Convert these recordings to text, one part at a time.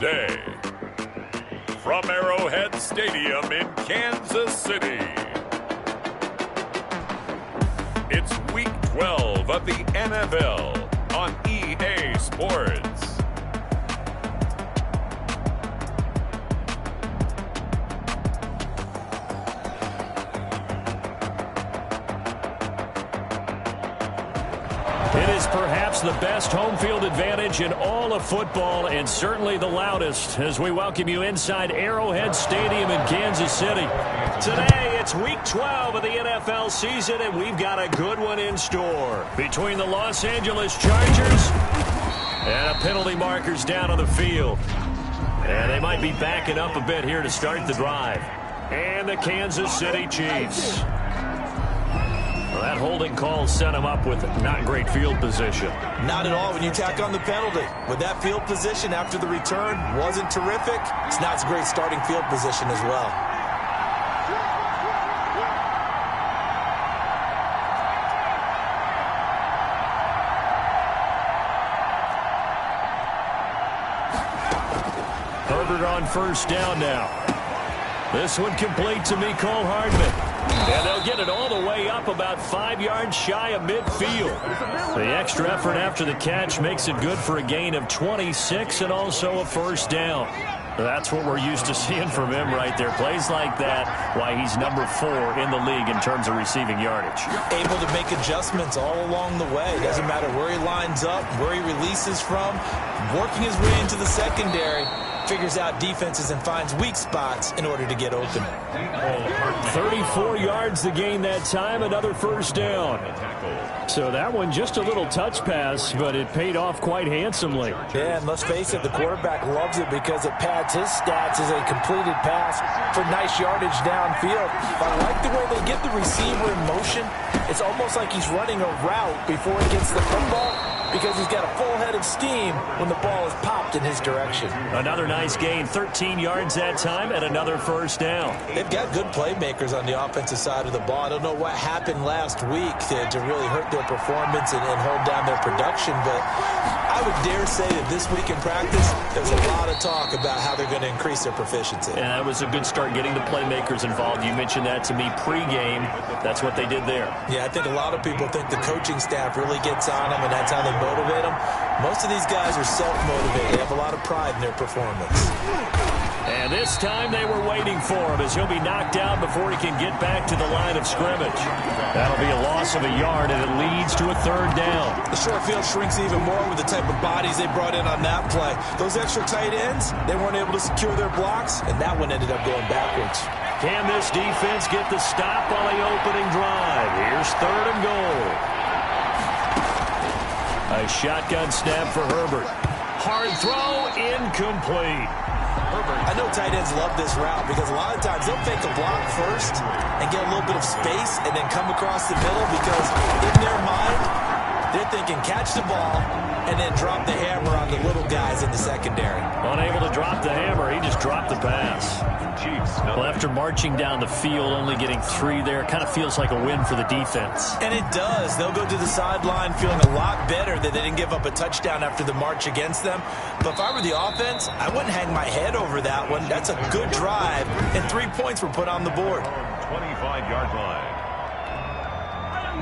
Day. From Arrowhead Stadium in Kansas City, it's Week 12 of the NFL on EA Sports. It is perhaps the best home field advantage in all of football, and certainly the loudest, as we welcome you inside Arrowhead Stadium in Kansas City. Today, it's Week 12 of the NFL season, and we've got a good one in store between the Los Angeles Chargers and a penalty markers down on the field. And they might be backing up a bit here to start the drive. And the Kansas City Chiefs. Well, that holding call set him up with not great field position. Not at all when you tack on the penalty. With that field position after the return wasn't terrific, it's not a great starting field position as well. Herbert on first down now. This one complete to Mecole Hardman. And they'll get it all the way up about 5 yards shy of midfield. The extra effort after the catch makes it good for a gain of 26 and also a first down. That's what we're used to seeing from him right there. Plays like that, why he's number 4 in the league in terms of receiving yardage. Able to make adjustments all along the way. Doesn't matter where he lines up, where he releases from. Working his way into the secondary. Figures out defenses and finds weak spots in order to get open. 34 yards to gain that time, another first down. So that one just a little touch pass, but it paid off quite handsomely. Yeah, and let's face it, the quarterback loves it because it pads his stats as a completed pass for nice yardage downfield. But I like the way they get the receiver in motion. It's almost like he's running a route before he gets the football, because he's got a full head of steam when the ball is popped in his direction. Another nice gain, 13 yards that time, and another first down. They've got good playmakers on the offensive side of the ball. I don't know what happened last week to really hurt their performance and hold down their production, but I would dare say that this week in practice, there's a lot of talk about how they're going to increase their proficiency. And that was a good start getting the playmakers involved. You mentioned that to me pregame. That's what they did there. Yeah, I think a lot of people think the coaching staff really gets on them, and that's how they motivate them. Most of these guys are self-motivated. They have a lot of pride in their performance. And this time they were waiting for him as he'll be knocked down before he can get back to the line of scrimmage. That'll be a loss of a yard, and it leads to a third down. The short field shrinks even more with the type of bodies they brought in on that play. Those extra tight ends, they weren't able to secure their blocks, and that one ended up going backwards. Can this defense get the stop on the opening drive? Here's third and goal. A shotgun snap for Herbert. Hard throw, incomplete. I know tight ends love this route because a lot of times they'll fake a block first and get a little bit of space and then come across the middle because in their mind, they're thinking catch the ball and then drop the hammer on the little guys in the secondary. Unable to drop the hammer, he just dropped the pass. Well, after marching down the field, only getting 3 there, it kind of feels like a win for the defense. And it does. They'll go to the sideline feeling a lot better that they didn't give up a touchdown after the march against them. But if I were the offense, I wouldn't hang my head over that one. That's a good drive, and 3 points were put on the board. 25-yard line.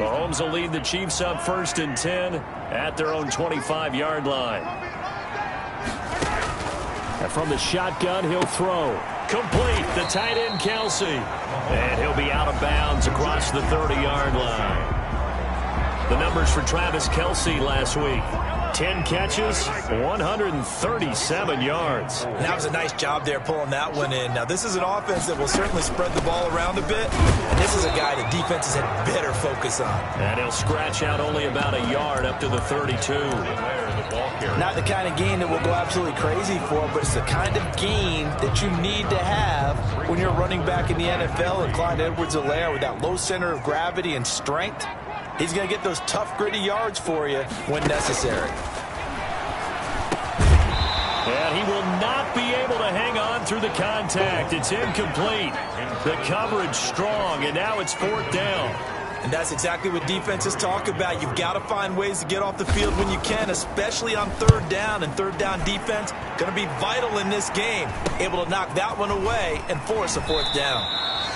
Mahomes will lead the Chiefs up 1st and 10 at their own 25-yard line. And from the shotgun, he'll throw. Complete, the tight end Kelce. And he'll be out of bounds across the 30-yard line. The numbers for Travis Kelce last week. 10 catches, 137 yards. And that was a nice job there pulling that one in. Now, this is an offense that will certainly spread the ball around a bit. And this is a guy that defenses had better focus on. And he'll scratch out only about a yard up to the 32. Not the kind of gain that we'll go absolutely crazy for, but it's the kind of gain that you need to have when you're running back in the NFL. And Clyde Edwards-Helaire with that low center of gravity and strength, he's going to get those tough, gritty yards for you when necessary. And he will not be able to hang on through the contact. It's incomplete. The coverage strong, and now it's 4th down. And that's exactly what defenses talk about. You've got to find ways to get off the field when you can, especially on third down. And third down defense going to be vital in this game. Able to knock that one away and force a fourth down.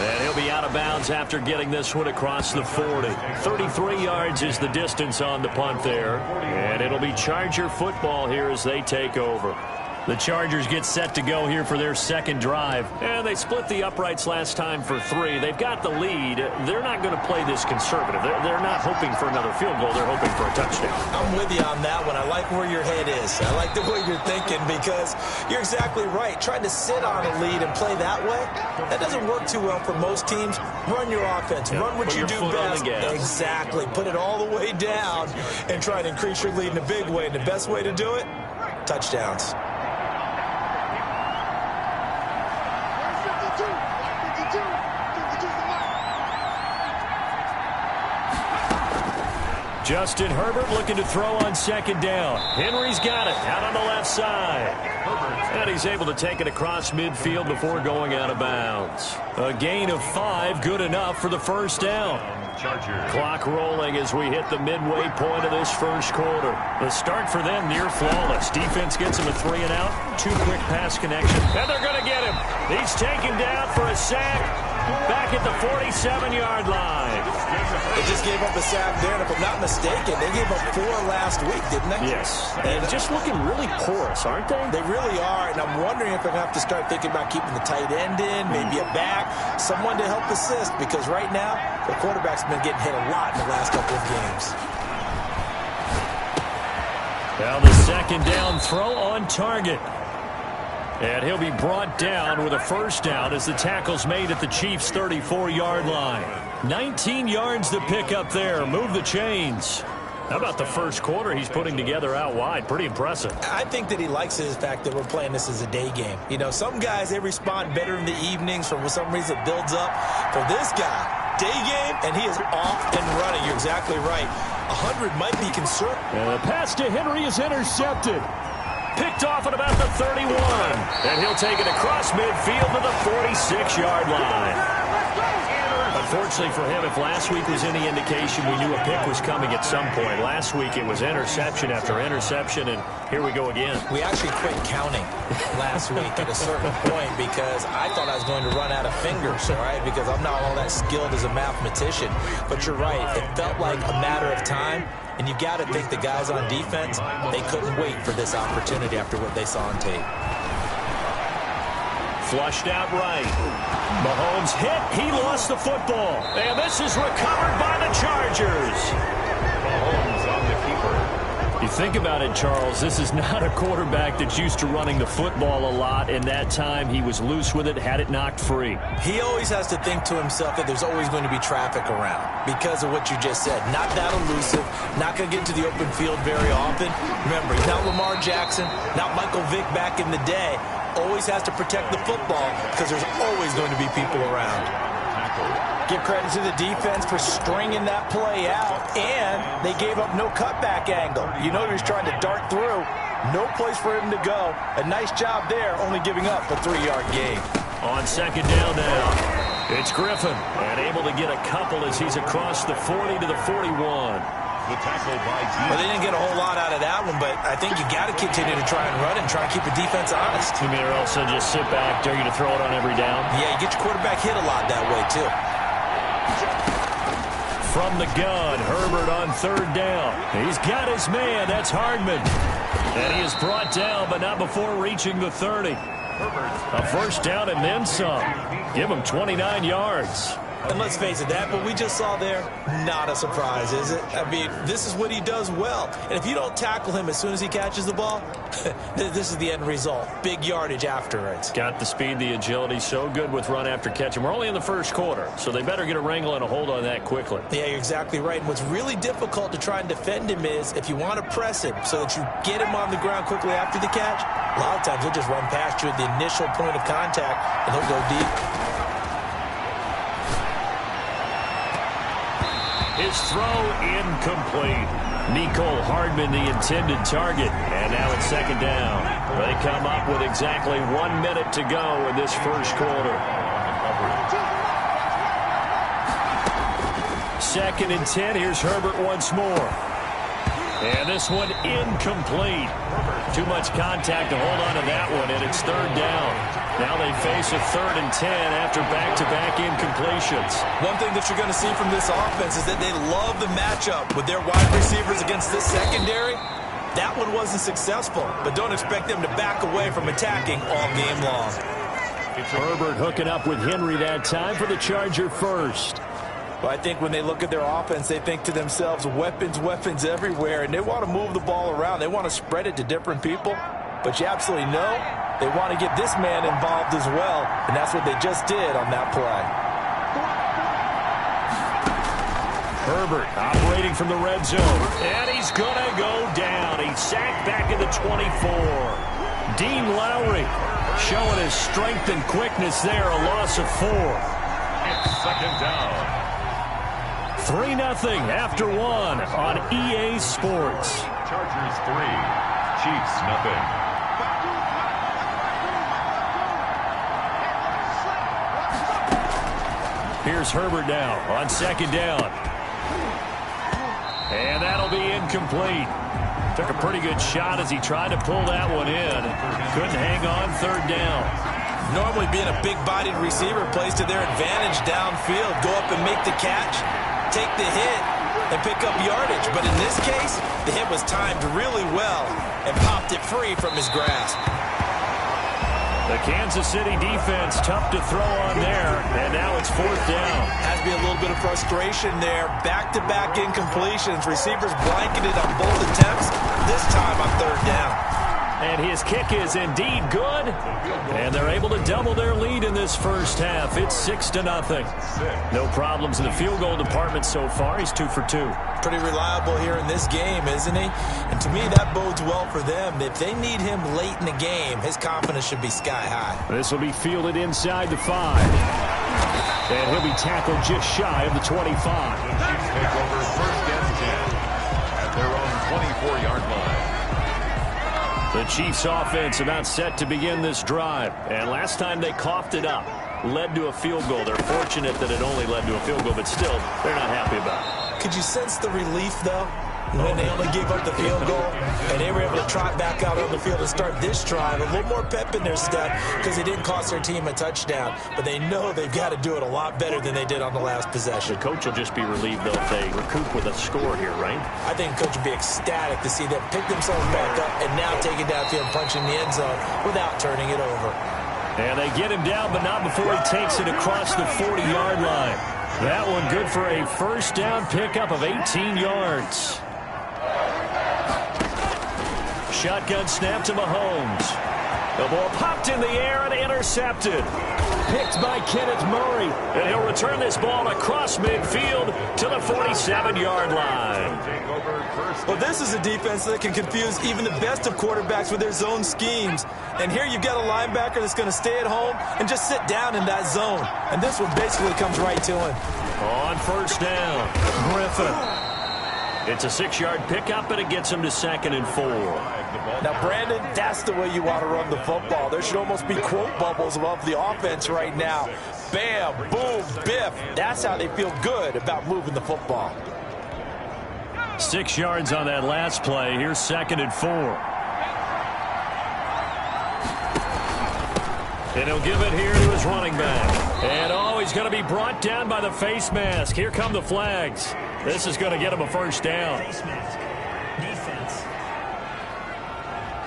And he'll be out of bounds after getting this one across the 40. 33 yards is the distance on the punt there. And it'll be Charger football here as they take over. The Chargers get set to go here for their second drive. And they split the uprights last time for 3. They've got the lead. They're not going to play this conservative. They're not hoping for another field goal. They're hoping for a touchdown. I'm with you on that one. I like where your head is. I like the way you're thinking because you're exactly right. Trying to sit on a lead and play that way, that doesn't work too well for most teams. Run your offense. Yep. Run what you do best. Exactly. Put it all the way down and try to increase your lead in a big way. And the best way to do it, touchdowns. Justin Herbert looking to throw on second down. Henry's got it out on the left side. And he's able to take it across midfield before going out of bounds. A gain of 5, good enough for the first down. Clock rolling as we hit the midway point of this first quarter. The start for them near flawless. Defense gets him a 3 and out. 2 quick pass connections. And they're going to get him. He's taken down for a sack. Back at the 47-yard line. They just gave up a sack there, and if I'm not mistaken, they gave up 4 last week, didn't they? Yes. And just looking really porous, aren't they? They really are, and I'm wondering if they're going to have to start thinking about keeping the tight end in, maybe a back, someone to help assist, because right now, the quarterback's been getting hit a lot in the last couple of games. Now the second down throw on target. And he'll be brought down with a first down as the tackle's made at the Chiefs' 34-yard line. 19 yards to pick up there. Move the chains. How about the first quarter he's putting together out wide? Pretty impressive. I think that he likes the fact that we're playing this as a day game. You know, some guys, they respond better in the evenings. For some reason, it builds up. For this guy, day game, and he is off and running. You're exactly right. 100 might be concerned. And the pass to Henry is intercepted. Picked off at about the 31. And he'll take it across midfield to the 46-yard line. Unfortunately for him, if last week was any indication, we knew a pick was coming at some point. Last week it was interception after interception, and here we go again. We actually quit counting last week at a certain point because I thought I was going to run out of fingers, all right, because I'm not all that skilled as a mathematician. But you're right. It felt like a matter of time. And you got to think the guys on defense, they couldn't wait for this opportunity after what they saw on tape. Flushed out right. Mahomes hit. He lost the football. And this is recovered by the Chargers. Mahomes on the keeper. You think about it, Charles, this is not a quarterback that's used to running the football a lot. In that time, he was loose with it, had it knocked free. He always has to think to himself that there's always going to be traffic around because of what you just said. Not that elusive, not going to get into the open field very often. Remember, he's not Lamar Jackson, not Michael Vick back in the day. Always has to protect the football because there's always going to be people around. Give credit to the defense for stringing that play out, and they gave up no cutback angle. You know he was trying to dart through. No place for him to go. A nice job there, only giving up a 3-yard gain. On second down now, it's Griffin, and able to get a couple as he's across the 40 to the 41. Well, they didn't get a whole lot out of that one, but I think you got to continue to try and run and try and keep the defense honest. You mean or else they'll just sit back, dare you to throw it on every down? Yeah, you get your quarterback hit a lot that way, too. From the gun, Herbert on third down. He's got his man. That's Hardman. And he is brought down, but not before reaching the 30. A first down and then some. Give him 29 yards. And let's face it, that what we just saw there, not a surprise, is it? I mean, this is what he does well. And if you don't tackle him as soon as he catches the ball, this is the end result. Big yardage afterwards. Got the speed, the agility, so good with run after catch. And we're only in the first quarter, so they better get a wrangle and a hold on that quickly. Yeah, you're exactly right. And what's really difficult to try and defend him is if you want to press him so that you get him on the ground quickly after the catch, a lot of times he'll just run past you at the initial point of contact, and he'll go deep. His throw incomplete. Mecole Hardman, the intended target. And now it's second down. They come up with exactly 1 minute to go in this first quarter. 2nd and 10. Here's Herbert once more. And this one incomplete. Too much contact to hold on to that one, and it's 3rd down. Now they face a 3rd and 10 after back-to-back incompletions. One thing that you're going to see from this offense is that they love the matchup with their wide receivers against this secondary. That one wasn't successful, but don't expect them to back away from attacking all game long. It's Herbert hooking up with Henry that time for the Charger first. Well, I think when they look at their offense, they think to themselves, weapons, weapons everywhere, and they want to move the ball around. They want to spread it to different people, but you absolutely know they want to get this man involved as well, and that's what they just did on that play. Herbert operating from the red zone, and he's going to go down. He's sacked back at the 24. Dean Lowry showing his strength and quickness there, a loss of 4. It's 2nd down. 3-0 after 1 on EA Sports. Chargers 3, Chiefs nothing. Here's Herbert now on 2nd down. And that'll be incomplete. Took a pretty good shot as he tried to pull that one in. Couldn't hang on 3rd down. Normally being a big-bodied receiver plays to their advantage downfield. Go up and make the catch, take the hit, and pick up yardage. But in this case, the hit was timed really well and popped it free from his grasp. The Kansas City defense tough to throw on there, and now it's 4th down. Has to be a little bit of frustration there. Back-to-back incompletions. Receivers blanketed on both attempts, this time on 3rd down. And his kick is indeed good. And they're able to double their lead in this first half. It's 6-0. No problems in the field goal department so far. He's 2 for 2. Pretty reliable here in this game, isn't he? And to me, that bodes well for them. If they need him late in the game, his confidence should be sky high. This will be fielded inside the 5. And he'll be tackled just shy of the 25. The Chiefs take over 1st and 10 at their own 24-yard line. The Chiefs offense about set to begin this drive. And last time they coughed it up, led to a field goal. They're fortunate that it only led to a field goal, but still, they're not happy about it. Could you sense the relief, though, when they only gave up the field goal and they were able to trot back out on the field and start this drive? A little more pep in their step because it didn't cost their team a touchdown. But they know they've got to do it a lot better than they did on the last possession. The coach will just be relieved, though, if they recoup with a score here, right? I think the coach would be ecstatic to see them pick themselves back up and now take it downfield, punching the end zone without turning it over. And they get him down, but not before he takes it across the 40-yard line. That one good for a 1st down pickup of 18 yards. Shotgun snap to Mahomes. The ball popped in the air and intercepted. Picked by Kenneth Murray. And he'll return this ball across midfield to the 47-yard line. Well, this is a defense that can confuse even the best of quarterbacks with their zone schemes. And here you've got a linebacker that's going to stay at home and just sit down in that zone. And this one basically comes right to him. On 1st down, Griffin. It's a 6-yard pickup, and it gets him to 2nd and 4. Now, Brandon, that's the way you want to run the football. There should almost be quote bubbles above the offense right now. Bam, boom, biff. That's how they feel good about moving the football. 6 yards on that last play. Here's 2nd and 4. And he'll give it here to his running back. And, oh, he's going to be brought down by the face mask. Here come the flags. This is going to get him a 1st down. Face mask. Defense.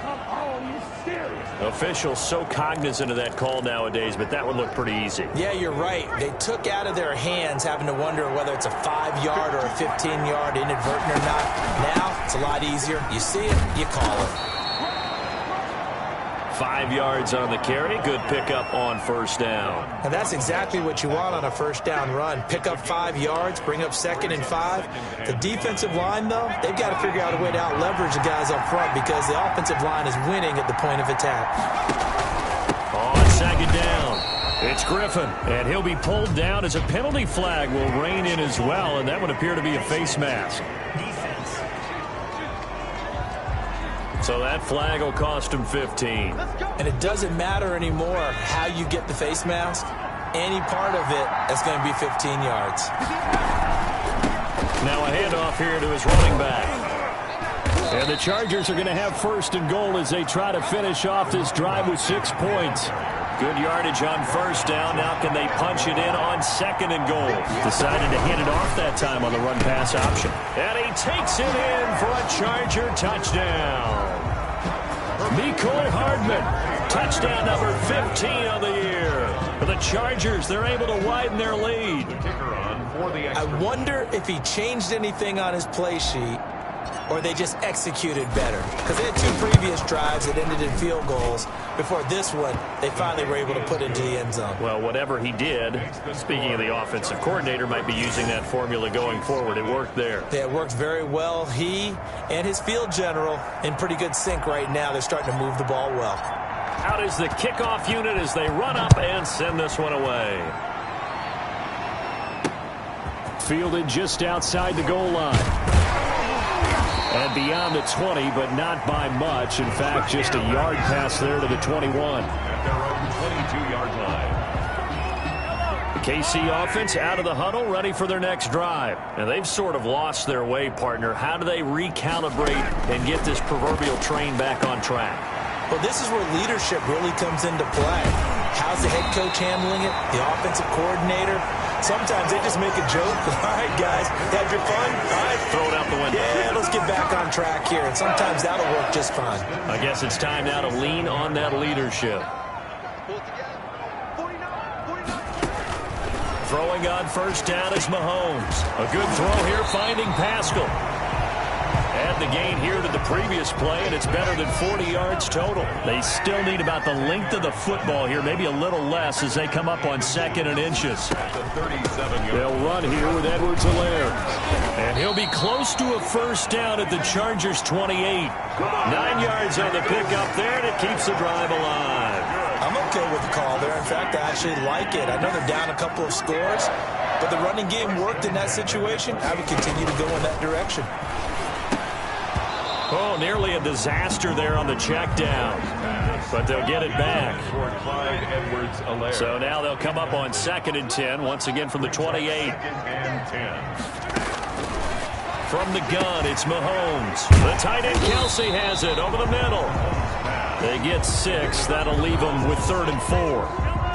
Come on, you serious? Officials so cognizant of that call nowadays, but that would look pretty easy. Yeah, you're right. They took out of their hands having to wonder whether it's a 5-yard or a 15-yard inadvertent or not. Now, it's a lot easier. You see it, you call it. 5 yards on the carry. Good pickup on 1st down. And that's exactly what you want on a 1st down run. Pick up 5 yards, bring up 2nd and 5. The defensive line, though, they've got to figure out a way to out-leverage the guys up front because the offensive line is winning at the point of attack. On 2nd down, it's Griffin, and he'll be pulled down as a penalty flag will rein in as well, and that would appear to be a face mask. So that flag will cost him 15. And it doesn't matter anymore how you get the face mask. Any part of it is going to be 15 yards. Now a handoff here to his running back. And the Chargers are going to have first and goal as they try to finish off this drive with 6 points. Good yardage on first down. Now can they punch it in on second and goal? Decided to hand it off that time on the run-pass option. And he takes it in for a Charger touchdown. Mecole Hardman, touchdown number 15 of the year. For the Chargers, they're able to widen their lead. I wonder if he changed anything on his play sheet or they just executed better. Because they had 2 previous drives that ended in field goals. Before this one, they finally were able to put into the end zone. Well, whatever he did, speaking of the offensive coordinator, might be using that formula going forward. It worked there. Yeah, it worked very well. He and his field general in pretty good sync right now. They're starting to move the ball well. Out is the kickoff unit as they run up and send this one away. Fielded just outside the goal line. And beyond the 20, but not by much. In fact, just a yard pass there to the 21. At their own 22-yard line. The KC offense out of the huddle, ready for their next drive. And they've sort of lost their way, partner. How do they recalibrate and get this proverbial train back on track? Well, this is where leadership really comes into play. How's the head coach handling it? The offensive coordinator? Sometimes they just make a joke. All right, guys, had your fun? All right. Throw it out the window. Yeah, let's get back on track here. And sometimes that'll work just fine. I guess it's time now to lean on that leadership. Throwing on first down is Mahomes. A good throw here, finding Pascal. Add the gain here to the previous play, and it's better than 40 yards total. They still need about the length of the football here, maybe a little less as they come up on second and inches. They'll run here with Edwards-Helaire. And he'll be close to a first down at the Chargers' 28. 9 yards on the pickup there, and it keeps the drive alive. I'm okay with the call there. In fact, I actually like it. I know they're down a couple of scores, but the running game worked in that situation. I would continue to go in that direction. Oh, nearly a disaster there on the check down. But they'll get it back. So now they'll come up on second and 10, once again from the 28. From the gun, it's Mahomes. The tight end, Kelsey, has it over the middle. They get 6. That'll leave them with 3rd and 4.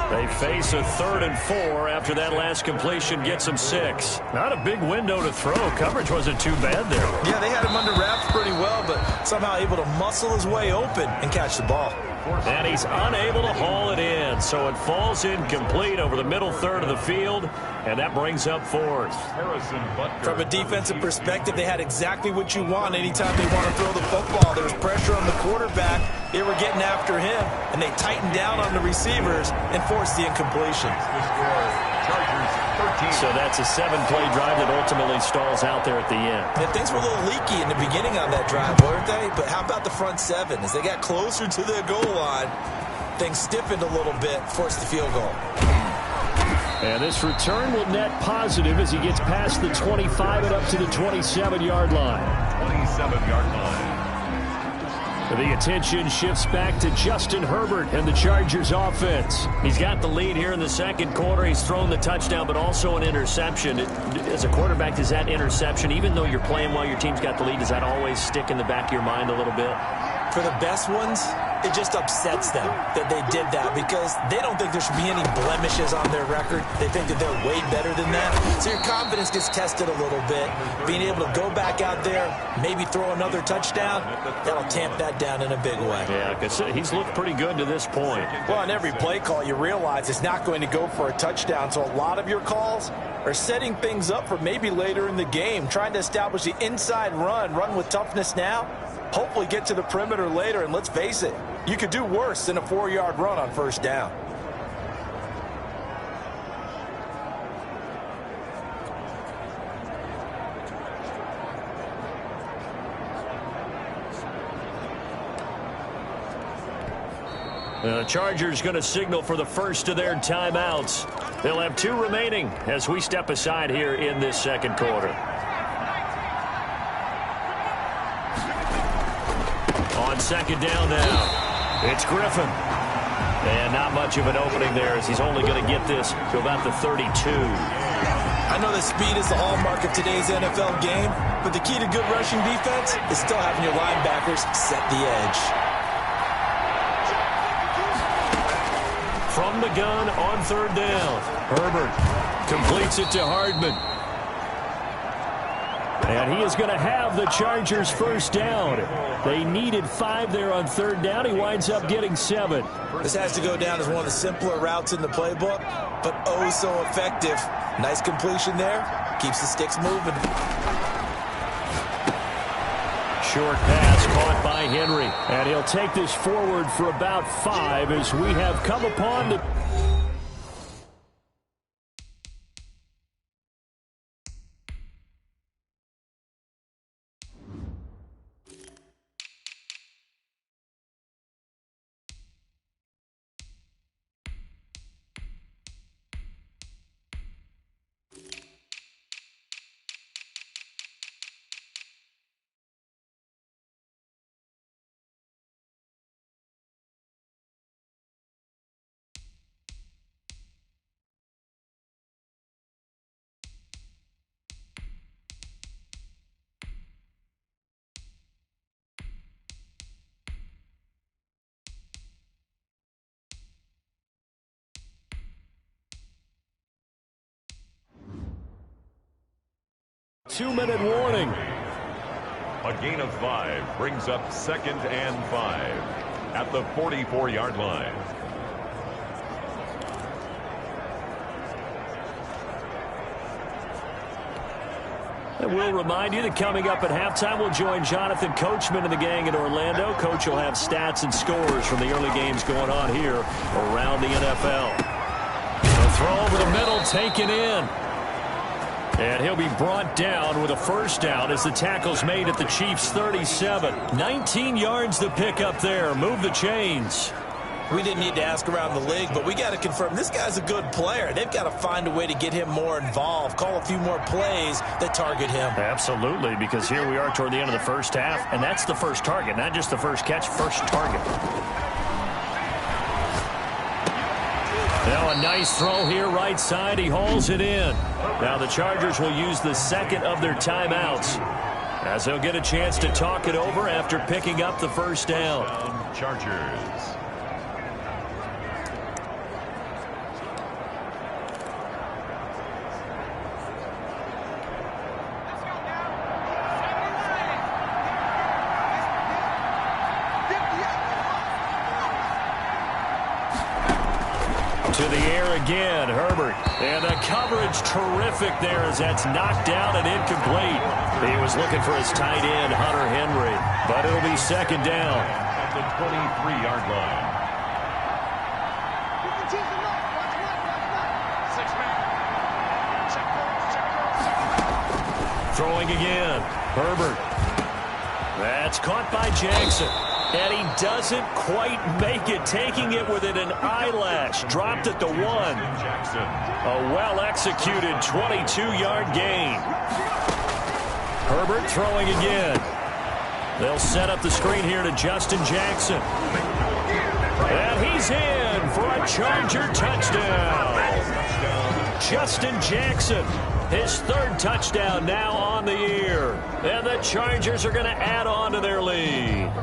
They face a 3rd and 4 after that last completion gets them 6. Not a big window to throw. Coverage wasn't too bad there. Yeah, they had him under wraps pretty well, but somehow able to muscle his way open and catch the ball. And he's unable to haul it in, so it falls incomplete over the middle third of the field, and that brings up 4th. From a defensive perspective, they had exactly what you want anytime they want to throw the football. There was pressure on the quarterback. They were getting after him, and they tightened down on the receivers and forced the incompletion. So that's a 7-play drive that ultimately stalls out there at the end. And things were a little leaky in the beginning on that drive, weren't they? But how about the front 7? As they got closer to the goal line, things stiffened a little bit, forced the field goal. And this return will net positive as he gets past the 25 and up to the 27-yard line. 27-yard line. The attention shifts back to Justin Herbert and the Chargers offense. He's got the lead here in the second quarter. He's thrown the touchdown, but also an interception. As a quarterback, does that interception, even though you're playing while your team's got the lead, does that always stick in the back of your mind a little bit? For the best ones, it just upsets them that they did that because they don't think there should be any blemishes on their record. They think that they're way better than that. So your confidence gets tested a little bit. Being able to go back out there, maybe throw another touchdown, that'll tamp that down in a big way. Yeah, because he's looked pretty good to this point. Well, on every play call, you realize it's not going to go for a touchdown. So a lot of your calls are setting things up for maybe later in the game, trying to establish the inside run with toughness now. Hopefully get to the perimeter later, and let's face it, you could do worse than a 4-yard run on first down. The Chargers going to signal for the first of their timeouts. They'll have 2 remaining as we step aside here in this second quarter. On second down now, it's Griffin. And not much of an opening there as he's only going to get this to about the 32. I I know that speed is the hallmark of today's NFL game, but the key to good rushing defense is still having your linebackers set the edge. From the gun on third down, Herbert completes it to Hardman. And he is going to have the Chargers first down. They needed 5 there on third down. He winds up getting 7. This has to go down as one of the simpler routes in the playbook, but oh so effective. Nice completion there. Keeps the sticks moving. Short pass caught by Henry. And he'll take this forward for about 5 as we have come upon the... Two-minute warning. A gain of 5 brings up 2nd and 5 at the 44-yard line. And we'll remind you that coming up at halftime, we'll join Jonathan Coachman and the gang in Orlando. Coach will have stats and scores from the early games going on here around the NFL. The throw over the middle, taken in. And he'll be brought down with a first down as the tackle's made at the Chiefs' 37. 19 yards to pick up there. Move the chains. We didn't need to ask around the league, but we got to confirm this guy's a good player. They've got to find a way to get him more involved, call a few more plays that target him. Absolutely, because here we are toward the end of the first half, and that's the first target, not just the first catch, first target. Now a nice throw here right side. He hauls it in. Now the Chargers will use the second of their timeouts as they'll get a chance to talk it over after picking up the first down. Chargers. To the air again, Herbert. And the coverage terrific there as that's knocked down and incomplete. He was looking for his tight end, Hunter Henry. But it'll be second down. At the 23-yard line. Throwing again. Herbert. That's caught by Jackson. And he doesn't quite make it, taking it within an eyelash. Dropped at the 1. Jackson. A well-executed 22-yard gain. Herbert throwing again. They'll set up the screen here to Justin Jackson. And he's in for a Charger touchdown. Justin Jackson, his 3rd touchdown now on the year. And the Chargers are going to add on to their lead.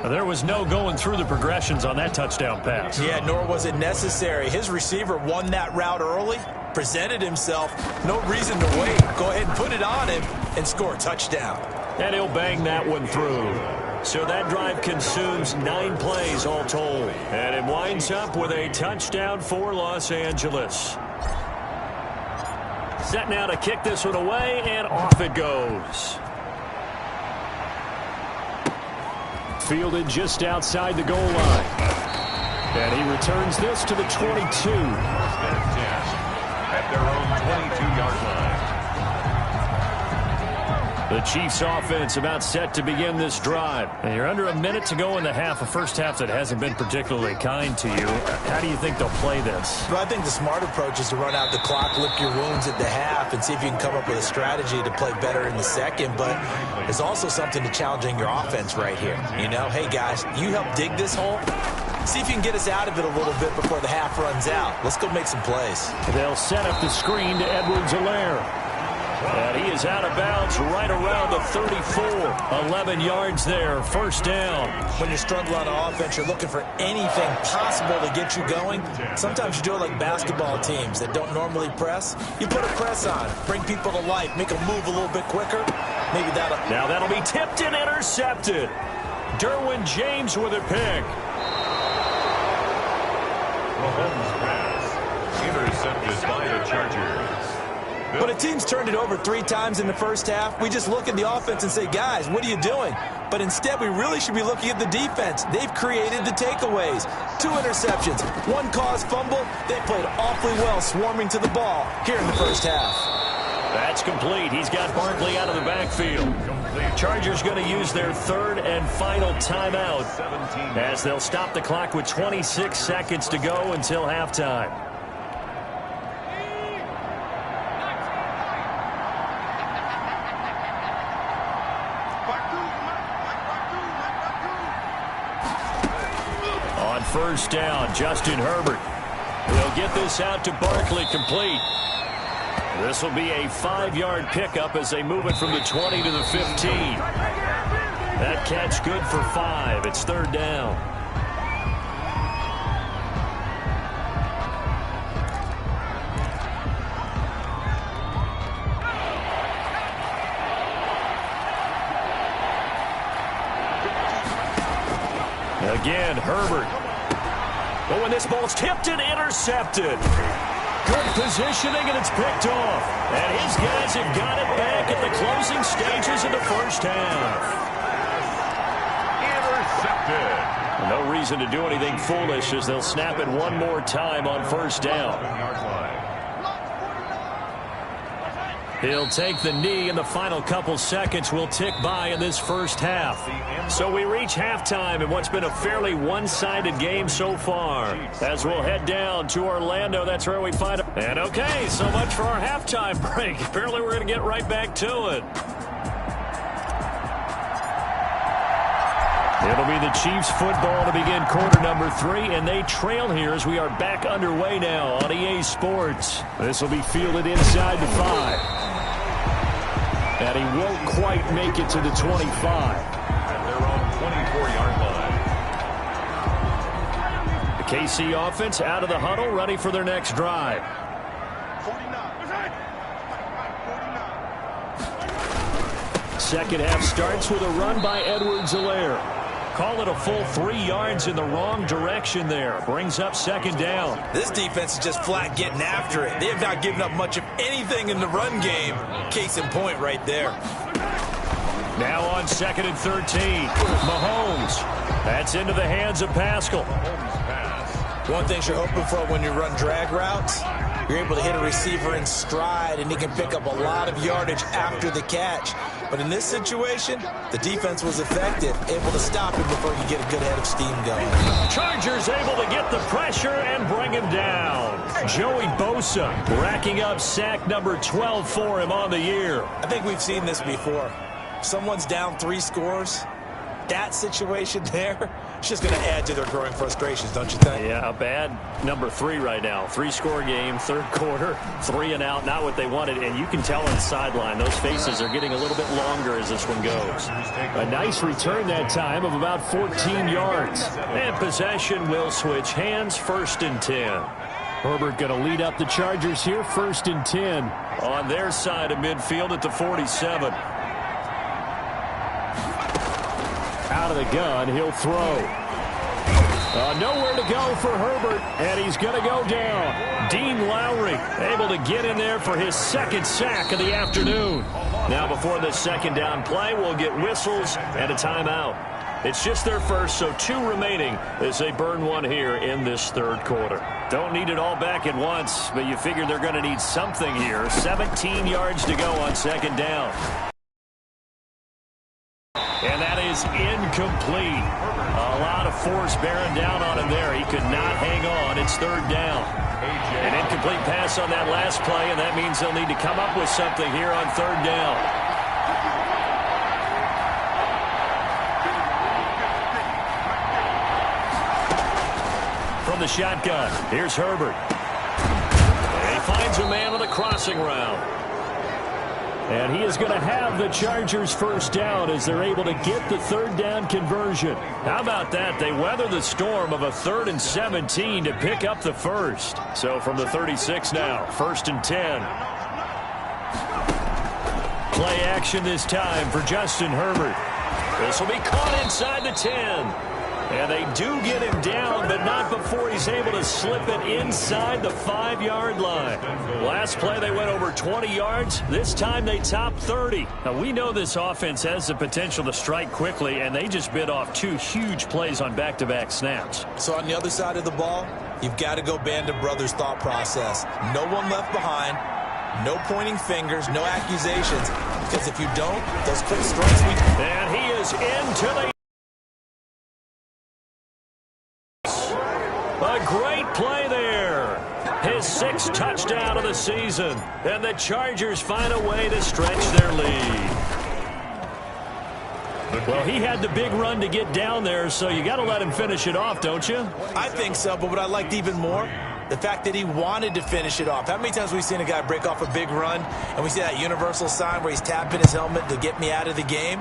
There was no going through the progressions on that touchdown pass. Yeah, nor was it necessary. His receiver won that route early, presented himself. No reason to wait. Go ahead and put it on him and score a touchdown. And he'll bang that one through. So that drive consumes 9 plays all told. And it winds up with a touchdown for Los Angeles. Set now to kick this one away, and off it goes. Fielded just outside the goal line. And he returns this to the 22. At their own 22-yard line. The Chiefs offense about set to begin this drive. And you're under a minute to go in the half, a first half that hasn't been particularly kind to you. How do you think they'll play this? Well, I think the smart approach is to run out the clock, lick your wounds at the half, and see if you can come up with a strategy to play better in the second. But there's also something to challenging your offense right here. You know, hey, guys, you help dig this hole. See if you can get us out of it a little bit before the half runs out. Let's go make some plays. They'll set up the screen to Edwards-Helaire. And he is out of bounds right around the 34. 11 yards there, first down. When you're struggling on offense, you're looking for anything possible to get you going. Sometimes you do it like basketball teams that don't normally press. You put a press on, bring people to life, make them move a little bit quicker. Maybe that'll... Now that'll be tipped and intercepted. Derwin James with a pick. Mahomes pass intercepted by the Chargers. When a team's turned it over 3 times in the first half, we just look at the offense and say, guys, what are you doing? But instead, we really should be looking at the defense. They've created the takeaways. 2 interceptions, 1 caused fumble. They played awfully well swarming to the ball here in the first half. That's complete. He's got Barkley out of the backfield. Chargers going to use their 3rd and final timeout as they'll stop the clock with 26 seconds to go until halftime. On first down, Justin Herbert. He'll get this out to Barkley, complete. This will be a 5-yard pickup as they move it from the 20 to the 15. That catch good for 5. It's 3rd down. Again, Herbert. But when this ball's tipped and intercepted. Good positioning, and it's picked off. And his guys have got it back at the closing stages of the first half. Intercepted. No reason to do anything foolish as they'll snap it one more time on first down. He'll take the knee, and the final couple seconds will tick by in this first half. So we reach halftime in what's been a fairly one-sided game so far. As we'll head down to Orlando, that's where we find it. And okay, so much for our halftime break. Apparently we're going to get right back to it. It'll be the Chiefs football to begin quarter number 3, and they trail here as we are back underway now on EA Sports. This will be fielded inside the 5. And he won't quite make it to the 25. At their own 24-yard line. The KC offense out of the huddle, ready for their next drive. Second half starts with a run by Edwards-Helaire. Call it a full 3 yards in the wrong direction there. Brings up second down. This defense is just flat getting after it. They have not given up much of anything in the run game. Case in point right there. Now on 2nd and 13. Mahomes. That's into the hands of Pascal. One thing you're hoping for when you run drag routes, you're able to hit a receiver in stride, and he can pick up a lot of yardage after the catch. But in this situation, the defense was effective, able to stop him before he could get a good head of steam going. Chargers able to get the pressure and bring him down. Joey Bosa racking up sack number 12 for him on the year. I think we've seen this before. If someone's down 3 scores, that situation there, it's just going to add to their growing frustrations, don't you think? Yeah, a bad number 3 right now. 3-score game, 3rd quarter, 3 and out, not what they wanted. And you can tell on the sideline, those faces are getting a little bit longer as this one goes. A nice return that time of about 14 yards. And possession will switch hands, 1st and 10. Herbert going to lead up the Chargers here, 1st and 10. On their side of midfield at the 47. Out of the gun, he'll throw. Nowhere to go for Herbert, and he's going to go down. Dean Lowry able to get in there for his 2nd sack of the afternoon. Now before this 2nd down play, we'll get whistles and a timeout. It's just their first, so 2 remaining as they burn one here in this 3rd quarter. Don't need it all back at once, but you figure they're going to need something here. 17 yards to go on 2nd down. And that is incomplete. A lot of force bearing down on him there. He could not hang on. It's 3rd down. An incomplete pass on that last play, and that means they'll need to come up with something here on 3rd down. the shotgun. Here's Herbert. And he finds a man on a crossing route. And he is going to have the Chargers first down as they're able to get the third down conversion. How about that? They weather the storm of a 3rd and 17 to pick up the first. So from the 36 now, 1st and 10. Play action this time for Justin Herbert. This will be caught inside the 10. And they do get him down, but not before he's able to slip it inside the 5-yard line. Last play, they went over 20 yards. This time, they topped 30. Now, we know this offense has the potential to strike quickly, and they just bit off 2 huge plays on back-to-back snaps. So on the other side of the ball, you've got to go Band of Brothers thought process. No one left behind. No pointing fingers, no accusations. Because if you don't, those quick strikes... And he is into the... A great play there. His 6th touchdown of the season. And the Chargers find a way to stretch their lead. Well, he had the big run to get down there, so you got to let him finish it off, don't you? I think so, but what I liked even more, the fact that he wanted to finish it off. How many times have we seen a guy break off a big run, and we see that universal sign where he's tapping his helmet to get me out of the game?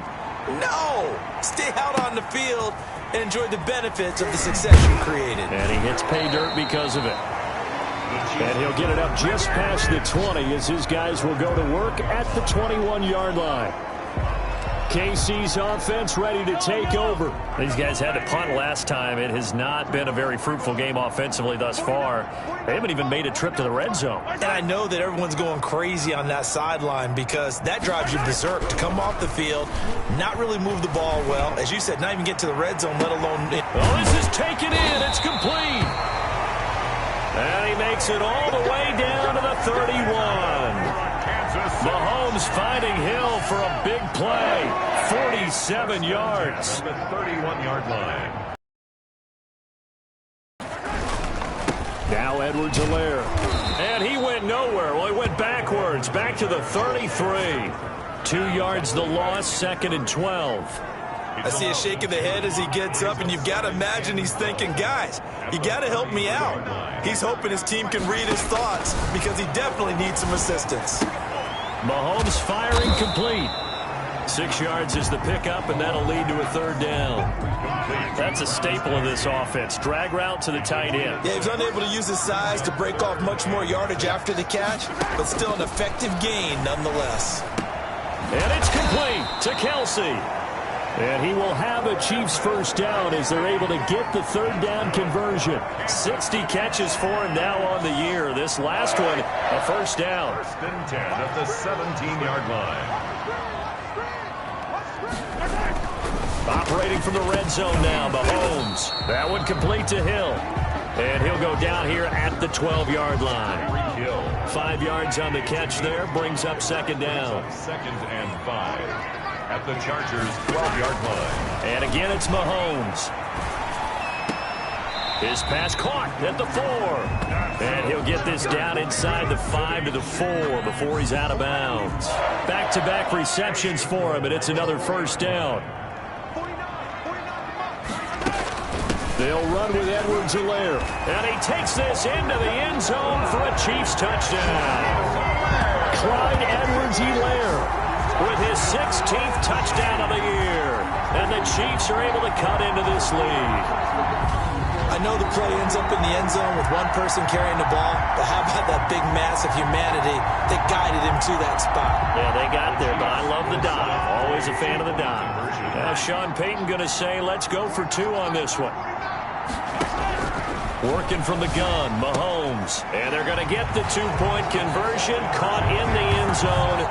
No! Stay out on the field and enjoy the benefits of the success you created. And he hits pay dirt because of it. And he'll get it up just past the 20 as his guys will go to work at the 21-yard line. KC's offense ready to take over. These guys had to punt last time. It has not been a very fruitful game offensively thus far. They haven't even made a trip to the red zone. And I know that everyone's going crazy on that sideline because that drives you berserk to come off the field, not really move the ball well. As you said, not even get to the red zone, let alone... Oh, this is taken in. It's complete. And he makes it all the way down to the 31. Mahomes finding Hill for a big play. 47 yards. The 31-yard line. Now Edwards-Helaire. And he went nowhere. Well, he went backwards. Back to the 33. 2 yards the loss, 2nd and 12. I see a shake of the head as he gets up, and you've got to imagine he's thinking, guys, you got to help me out. He's hoping his team can read his thoughts because he definitely needs some assistance. Mahomes firing complete. 6 yards is the pickup, and that'll lead to a 3rd down. That's a staple of this offense. Drag route to the tight end. Yeah, he's unable to use his size to break off much more yardage after the catch, but still an effective gain nonetheless. And it's complete to Kelsey. And he will have a Chiefs first down as they're able to get the 3rd down conversion. 60 catches for him now on the year. This last one, a first down. 1st and 10 at the 17-yard line. Operating from the red zone now, Mahomes. That one complete to Hill. And he'll go down here at the 12-yard line. 5 yards on the catch there, brings up 2nd down. 2nd and 5 at the Chargers' 12-yard line. And again, it's Mahomes. His pass caught at the 4. And he'll get this down inside the 5 to the 4 before he's out of bounds. Back-to-back receptions for him, and it's another first down. They'll run with Edwards-Helaire. And he takes this into the end zone for a Chiefs touchdown. Clyde Edwards-Helaire with his 16th touchdown of the year. And the Chiefs are able to cut into this lead. I know the play ends up in the end zone with one person carrying the ball, but how about that big mass of humanity that guided him to that spot? Yeah, they got there, but I love the dive. Always a fan of the dive. Now Sean Payton going to say, let's go for 2 on this one. Working from the gun, Mahomes. And they're going to get the 2-point conversion, caught in the end zone.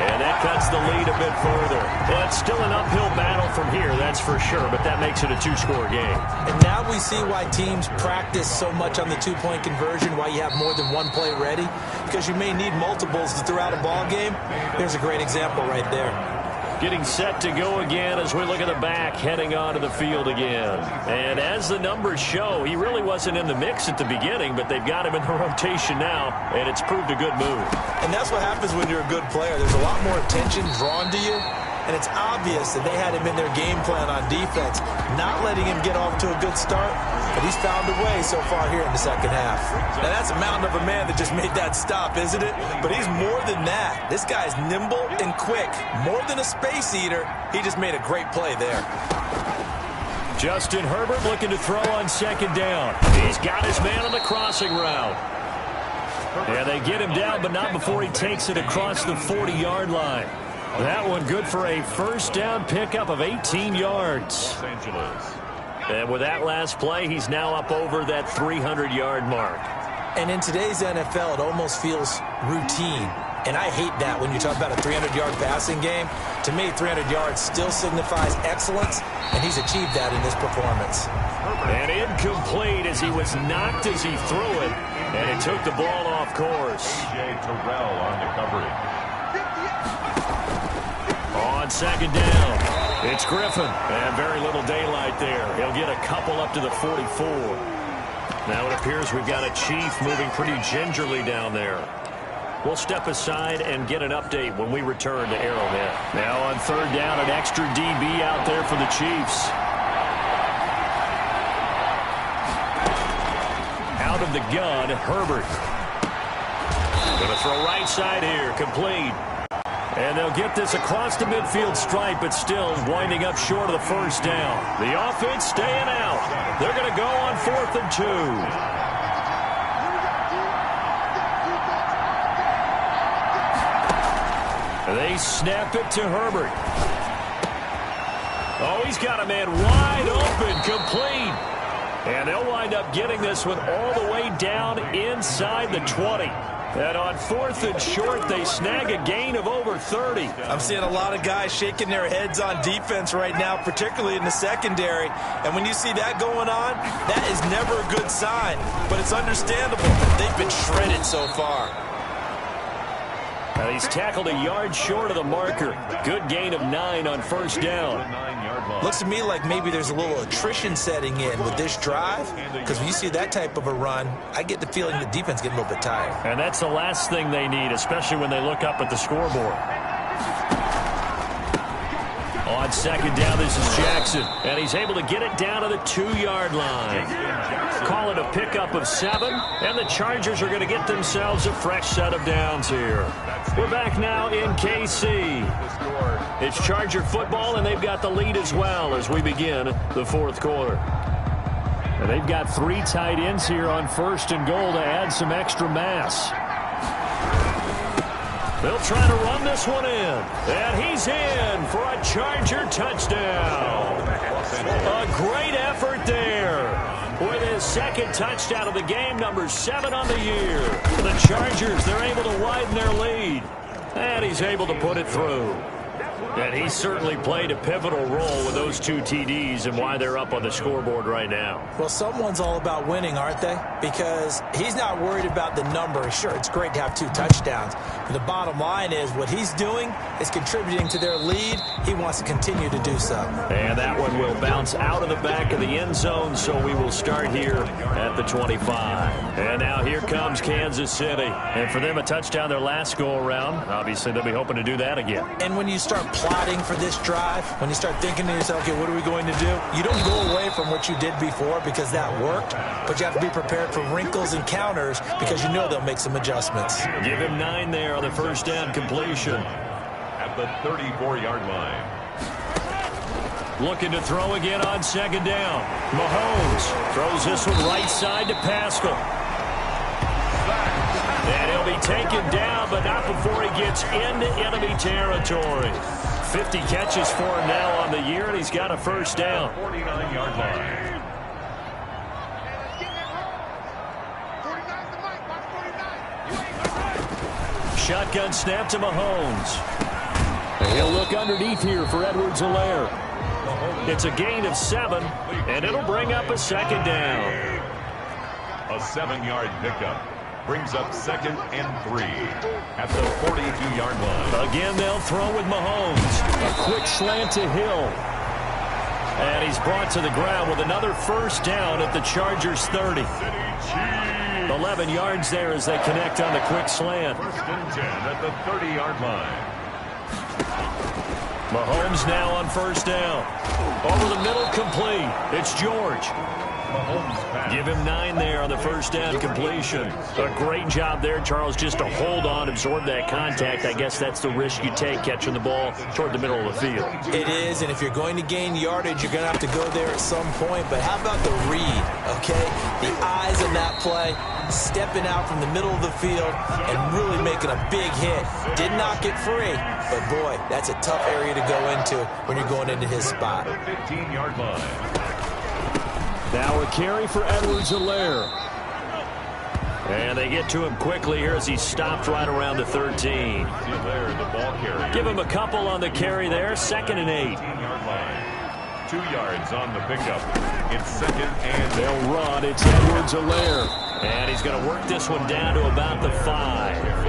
And that cuts the lead a bit further. Well, it's still an uphill battle from here, that's for sure, but that makes it a 2-score game. And now we see why teams practice so much on the 2-point conversion, why you have more than one play ready, because you may need multiples throughout a ball game. Here's a great example right there. Getting set to go again as we look at the back, heading onto the field again. And as the numbers show, he really wasn't in the mix at the beginning, but they've got him in the rotation now, and it's proved a good move. And that's what happens when you're a good player. There's a lot more attention drawn to you, and it's obvious that they had him in their game plan on defense, not letting him get off to a good start, but he's found a way so far here in the second half. Now, that's a mountain of a man that just made that stop, isn't it? But he's more than that. This guy's nimble and quick. More than a space eater, he just made a great play there. Justin Herbert looking to throw on second down. He's got his man on the crossing route. Yeah, they get him down, but not before he takes it across the 40-yard line. That one good for a first down pickup of 18 yards. Los Angeles. And with that last play, he's now up over that 300-yard mark. And in today's NFL, it almost feels routine. And I hate that when you talk about a 300-yard passing game. To me, 300 yards still signifies excellence, and he's achieved that in this performance. And incomplete as he was knocked as he threw it, and it took the ball off course. A.J. Terrell on the coverage. On second down, it's Griffin, and very little daylight there. He'll get a couple up to the 44. Now it appears we've got a Chief moving pretty gingerly down there. We'll step aside and get an update when we return to Arrowhead. Now on third down, an extra DB out there for the Chiefs. Out of the gun, Herbert. Going to throw right side here, complete. And they'll get this across the midfield stripe, but still winding up short of the first down. The offense staying out. They're going to go on 4th and 2. They snap it to Herbert. Oh, he's got a man wide open, complete. And they'll wind up getting this one all the way down inside the 20. And on 4th and short, they snag a gain of over 30. I'm seeing a lot of guys shaking their heads on defense right now, particularly in the secondary. And when you see that going on, that is never a good sign. But it's understandable. They've been shredded so far. He's tackled a yard short of the marker. Good gain of 9 on first down. Looks to me like maybe there's a little attrition setting in with this drive, because when you see that type of a run, I get the feeling the defense getting a little bit tired. And that's the last thing they need, especially when they look up at the scoreboard. On second down, this is Jackson, and he's able to get it down to the 2-yard line. Call it a pickup of 7, and the Chargers are going to get themselves a fresh set of downs here. We're back now in KC. It's Charger football, and they've got the lead as well as we begin the 4th quarter. And they've got 3 tight ends here on 1st and goal to add some extra mass. They'll try to run this one in. And he's in for a Charger touchdown. A great effort there. With his second touchdown of the game, number 7 on the year. The Chargers, they're able to widen their lead. And he's able to put it through. And he certainly played a pivotal role with those 2 TDs and why they're up on the scoreboard right now. Well, someone's all about winning, aren't they? Because he's not worried about the number. Sure, it's great to have 2 touchdowns. But the bottom line is what he's doing is contributing to their lead. He wants to continue to do so. And that one will bounce out of the back of the end zone, so we will start here at the 25. And now here comes Kansas City. And for them, a touchdown their last go-around. Obviously, they'll be hoping to do that again. And when you start plotting for this drive, when you start thinking to yourself, okay, what are we going to do? You don't go away from what you did before because that worked, but you have to be prepared for wrinkles and counters because you know they'll make some adjustments. Give him 9 there on the first down completion. At the 34-yard line. Looking to throw again on second down. Mahomes throws this one right side to Pascal. And he'll be taken down, but not before he gets into enemy territory. 50 catches for him now on the year, and he's got a first down. 49-yard line. Shotgun snap to Mahomes. And he'll look underneath here for Edwards-Helaire. It's a gain of 7, and it'll bring up a second down. A 7-yard pickup. Brings up 2nd and 3 at the 42-yard line. Again, they'll throw with Mahomes. A quick slant to Hill. And he's brought to the ground with another first down at the Chargers' 30. 11 yards there as they connect on the quick slant. 1st and 10 at the 30-yard line. Mahomes now on first down. Over the middle, complete. It's George. Give him 9 there on the first down completion. A great job there, Charles, just to hold on, absorb that contact. I guess that's the risk you take catching the ball toward the middle of the field. It is, and if you're going to gain yardage, you're going to have to go there at some point. But how about the read, okay? The eyes in that play, stepping out from the middle of the field and really making a big hit. Did not get free, but boy, that's a tough area to go into when you're going into his spot. 15-yard line. Now a carry for Edwards-Helaire. And they get to him quickly here as he stopped right around the 13. Give him a couple on the carry there. 2nd and 8. 15-yard line. 2 yards on the pickup. It's 2nd and they'll run. It's Edwards-Helaire. And he's going to work this one down to about the 5.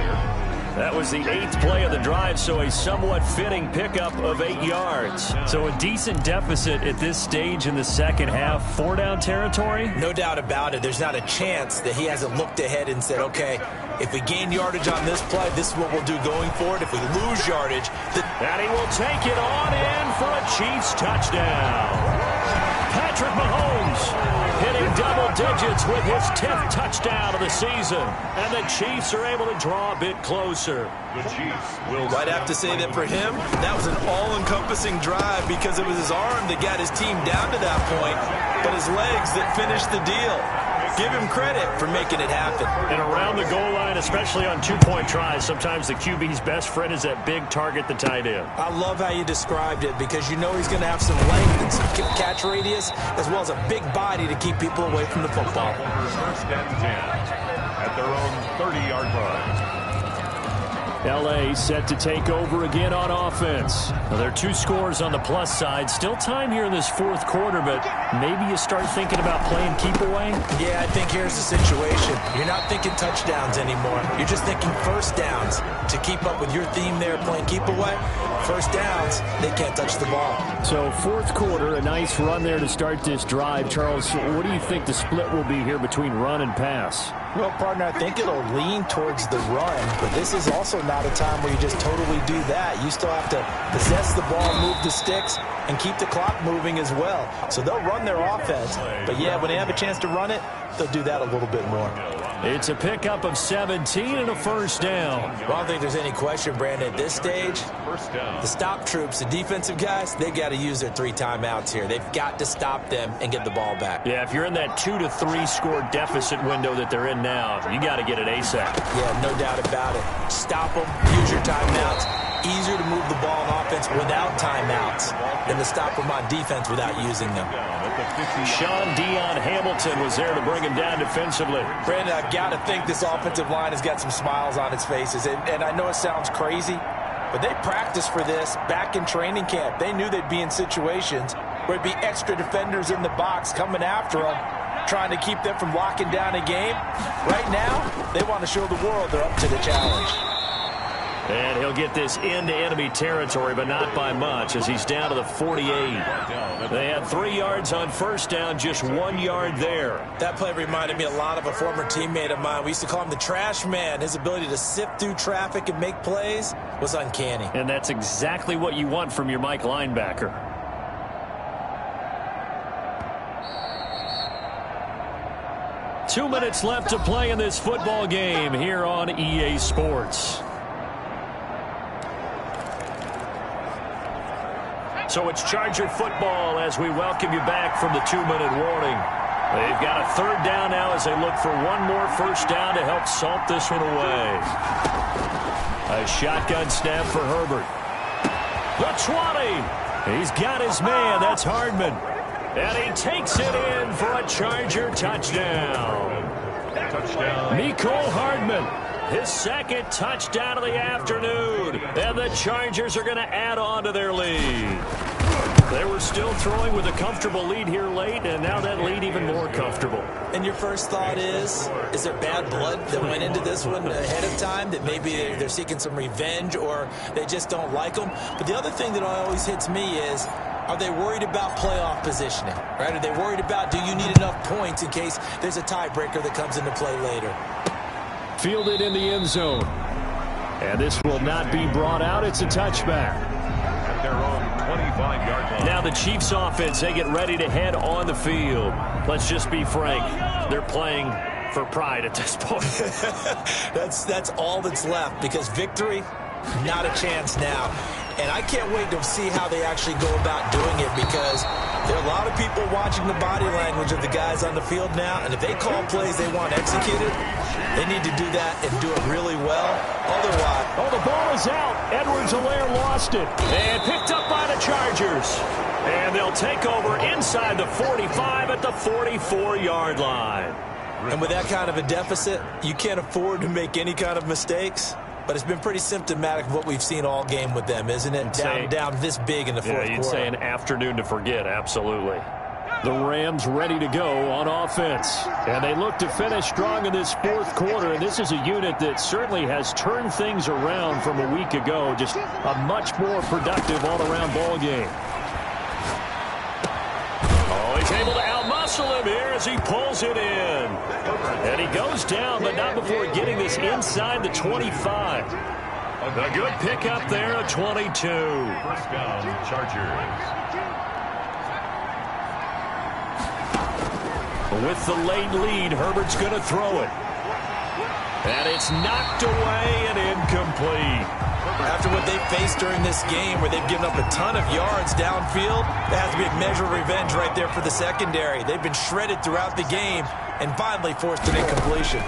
That was the 8th play of the drive, so a somewhat fitting pickup of 8 yards. So a decent deficit at this stage in the second half. 4-down territory? No doubt about it. There's not a chance that he hasn't looked ahead and said, okay, if we gain yardage on this play, this is what we'll do going forward. If we lose yardage, and he will take it on in for a Chiefs touchdown. Patrick Mahomes hitting double digits with his 10th touchdown of the season. And the Chiefs are able to draw a bit closer. the Chiefs will... I'd have to say that for him, that was an all-encompassing drive because it was his arm that got his team down to that point, but his legs that finished the deal. Give him credit for making it happen. And around the goal line, especially on two-point tries, sometimes the QB's best friend is that big target, the tight end. I love how you described it because you know he's going to have some length and some catch radius as well as a big body to keep people away from the football. First and 10 at their own 30-yard line. L.A. set to take over again on offense. Now, there are 2 scores on the plus side. Still time here in this fourth quarter, but maybe you start thinking about playing keep away? Yeah, I think here's the situation. You're not thinking touchdowns anymore. You're just thinking first downs. To keep up with your theme there, playing keep away, first downs, they can't touch the ball. So fourth quarter, a nice run there to start this drive. Charles, what do you think the split will be here between run and pass? Well, partner, I think it'll lean towards the run, but this is also not a time where you just totally do that. You still have to possess the ball, move the sticks, and keep the clock moving as well. So they'll run their offense, but yeah, when they have a chance to run it, they'll do that a little bit more. It's a pickup of 17 and a first down. Well, I don't think there's any question, Brandon, at this stage, the stop troops, the defensive guys, they got to use their 3 timeouts here. They've got to stop them and get the ball back. Yeah, if you're in that 2 to 3 score deficit window that they're in now, you got to get it ASAP. Yeah, no doubt about it. Stop them, use your timeouts. Easier to move the ball on offense without timeouts than to stop them on defense without using them. Sean Dion Hamilton was there to bring him down defensively. Brandon, I've got to think this offensive line has got some smiles on its faces. And I know it sounds crazy, but they practiced for this back in training camp. They knew they'd be in situations where it'd be extra defenders in the box coming after them, trying to keep them from locking down a game. Right now, they want to show the world they're up to the challenge. And he'll get this into enemy territory, but not by much, as he's down to the 48. They had 3 yards on first down, just 1 yard there. That play reminded me a lot of a former teammate of mine. We used to call him the trash man. His ability to sift through traffic and make plays was uncanny. And that's exactly what you want from your Mike linebacker. Two minutes left to play in this football game here on EA Sports. So it's Charger football as we welcome you back from the 2-minute warning. They've got a 3rd down now as they look for one more first down to help salt this one away. A shotgun snap for Herbert. The 20. He's got his man. That's Hardman. And he takes it in for a Charger touchdown. Mecole Hardman. His 2nd touchdown of the afternoon. And the Chargers are going to add on to their lead. They were still throwing with a comfortable lead here late, and now that lead even more comfortable. And your first thought is there bad blood that went into this one ahead of time, that maybe they're seeking some revenge or they just don't like them? But the other thing that always hits me is, are they worried about playoff positioning? Right? Are they worried about, do you need enough points in case there's a tiebreaker that comes into play later? Fielded in the end zone. And this will not be brought out. It's a touchback. At their own 25-yard line. Now the Chiefs offense, they get ready to head on the field. Let's just be frank. They're playing for pride at this point. That's all that's left, because victory, not a chance now. And I can't wait to see how they actually go about doing it, because there are a lot of people watching the body language of the guys on the field now, and if they call plays they want executed, they need to do that and do it really well. Otherwise... Oh, the ball is out. Edwards-Helaire lost it. And picked up by the Chargers. And they'll take over inside the 45 at the 44-yard line. And with that kind of a deficit, you can't afford to make any kind of mistakes. But it's been pretty symptomatic of what we've seen all game with them, isn't it? Down this big in the fourth quarter. Yeah, you'd say an afternoon to forget, absolutely. The Rams ready to go on offense. And they look to finish strong in this fourth quarter. And this is a unit that certainly has turned things around from a week ago. Just a much more productive all-around ball game. Oh, he's able to outmuscle him here as he pulls it in. And he goes down, but not before getting this inside the 25. A good pickup there, a 22. First down, Chargers. With the late lead, Herbert's going to throw it. And it's knocked away and incomplete. After what they faced during this game, where they've given up a ton of yards downfield, there has to be a measure of revenge right there for the secondary. They've been shredded throughout the game and finally forced an incompletion.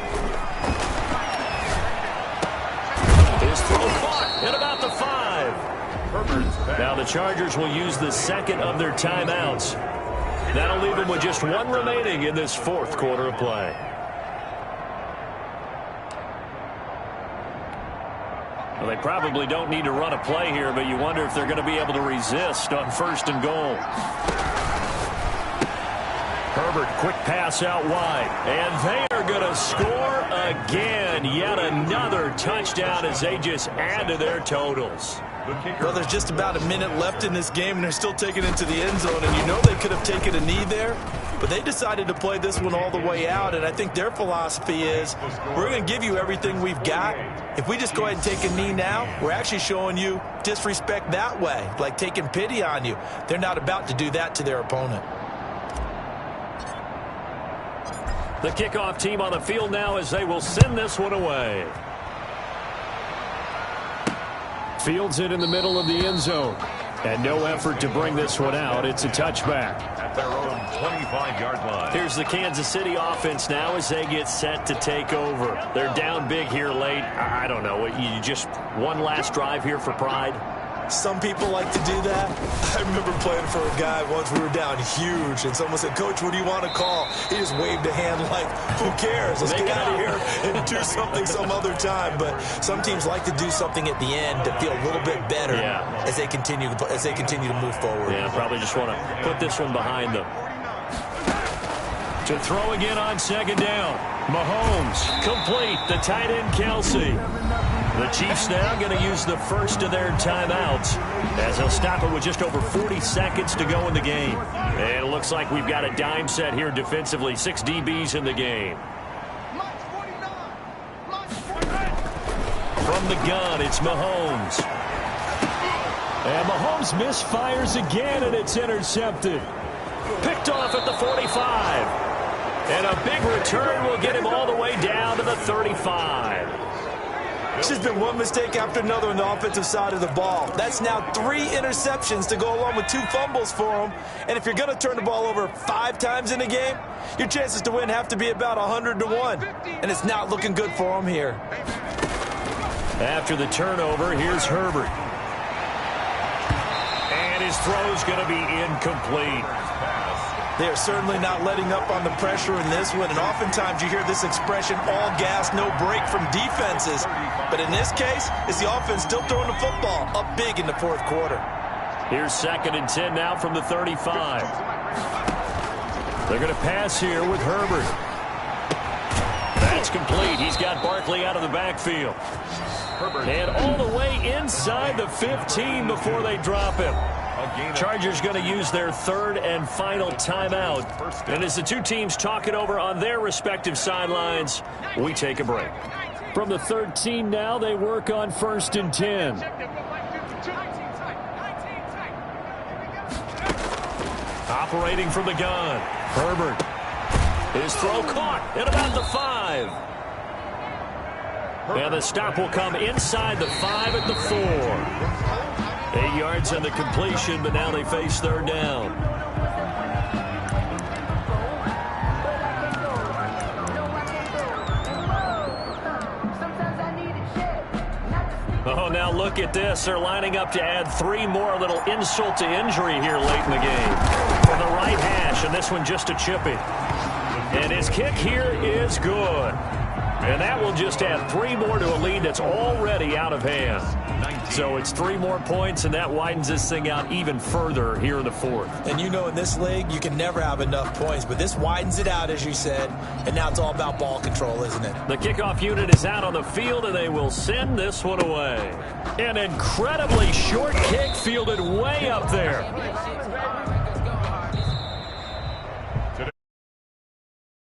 His throw caught at about the 5. Now the Chargers will use the second of their timeouts. That'll leave them with just one remaining in this fourth quarter of play. Well, they probably don't need to run a play here, but you wonder if they're going to be able to resist on first and goal. Herbert, quick pass out wide. And they are going to score again. Yet another touchdown as they just add to their totals. Well, there's just about a minute left in this game, and they're still taking it into the end zone. And you know they could have taken a knee there, but they decided to play this one all the way out. And I think their philosophy is, we're going to give you everything we've got. If we just go ahead and take a knee now, we're actually showing you disrespect that way, like taking pity on you. They're not about to do that to their opponent. The kickoff team on the field now as they will send this one away. Fields it in the middle of the end zone. And no effort to bring this one out. It's a touchback. At their own 25-yard line. Here's the Kansas City offense now as they get set to take over. They're down big here late. I don't know. You just one last drive here for pride? Some people like to do that. I remember playing for a guy once. We were down huge, and someone said, "Coach, what do you want to call?" He just waved a hand like, "Who cares? Let's get out of here and do something some other time." But some teams like to do something at the end to feel a little bit better as they continue to move forward. Yeah, probably just want to put this one behind them. To throw again on second down. Mahomes complete. The tight end Kelsey. The Chiefs now going to use the first of their timeouts as they'll stop it with just over 40 seconds to go in the game. And it looks like we've got a dime set here defensively. 6 DBs in the game. From the gun, it's Mahomes. And Mahomes misfires again, and it's intercepted. Picked off at the 45. And a big return will get him all the way down to the 35. It's just been one mistake after another on the offensive side of the ball. That's now 3 interceptions to go along with 2 fumbles for him. And if you're going to turn the ball over 5 times in a game, your chances to win have to be about 100-1. And it's not looking good for him here. After the turnover, here's Herbert. And his throw's going to be incomplete. They are certainly not letting up on the pressure in this one. And oftentimes you hear this expression, all gas, no break from defenses. But in this case, it's the offense still throwing the football up big in the fourth quarter. Here's 2nd and 10 now from the 35. They're going to pass here with Herbert. That's complete. He's got Barkley out of the backfield. And all the way inside the 15 before they drop him. Chargers going to use their 3rd and final timeout. And as the two teams talk it over on their respective sidelines, we take a break. From the 13 now, they work on 1st and 10. Operating from the gun. Herbert. His throw caught at about the 5. And the stop will come inside the 5 at the 4. 8 yards on the completion, but now they face 3rd down. Oh, now look at this. They're lining up to add 3 more, a little insult to injury here late in the game. From the right hash, and this one just a chippy. And his kick here is good. And that will just add 3 more to a lead that's already out of hand. So it's 3 more points, and that widens this thing out even further here in the 4th. And you know in this league, you can never have enough points, but this widens it out, as you said, and now it's all about ball control, isn't it? The kickoff unit is out on the field, and they will send this one away. An incredibly short kick fielded way up there.